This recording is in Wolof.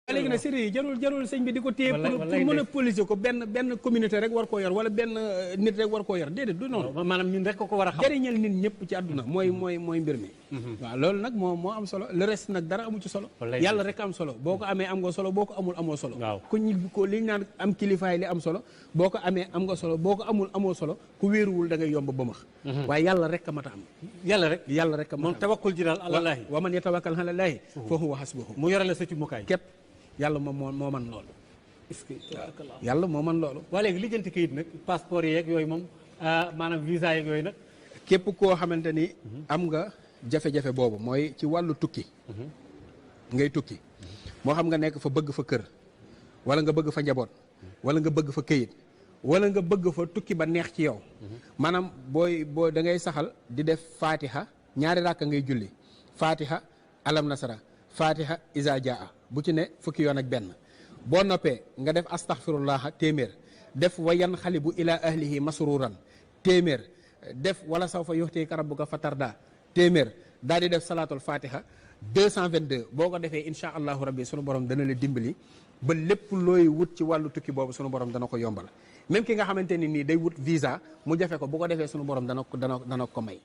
léegi nag série yi jarul sëñ bi di ko téye pour monopoliser ko benn communauté rek war koo yor wala benn nit rek war koo yor déedéet du noonu. maanaam ñun rek ko war a xam. jëriñal nit ñëpp ci àdduna mooy mbir mi. waaw loolu nag moo am solo le reste nag dara amu ci solo. yàlla rek am solo boo ko amee am nga solo boo ko amul amoo solo. ku ñu ko li ñu naan am kilifaay li am solo boo ko amee am nga solo boo ko amul amoo solo ku wéeruwul da ngay yomb ba max. waaye yàlla rek a mat a am. yàlla rek a am moom tawakkul ji daal alallaahi. wa man yatawakkal alallaahi fa huwa hasbuhu. mu yore la sa ci mukaay képp yàlla moo man loolu. est-ce que yàlla moo man loolu. waa léegi lijjanti kayit nag passeport yeeg yooyu moom maanaam visa yeeg yooyu nag. képp koo xamante ni am nga jafe-jafe boobu mooy ci wàllu tukki. ngay tukki moo xam nga nekk fa bëgg fa kër wala nga bëgg fa njaboot wala nga bëgg fa kayit wala nga bëgg fa tukki ba neex ci yow. maanaam boo da ngay saxal di def fatiha ñaari ràkka ngay julli fatiha alam nasara fatiha isa jaa bu ci ne fukki yoon ak benn boo noppee nga def astaghfirullah téeméer def wa yan xalibu ila ahlihi masruran téeméer def wala sawfa yuxtika rabbuka fatarda téeméer daal di def salaatul fatiha 222 boo ko defee insha allahu rabbi sunu borom dana la dimbali ba lépp looy wut ci wàllu tukki boobu sunu borom dana ko yombal même ki nga xamante ni nii day wut visa mu jafe ko bu ko defee sunu borom dana ko may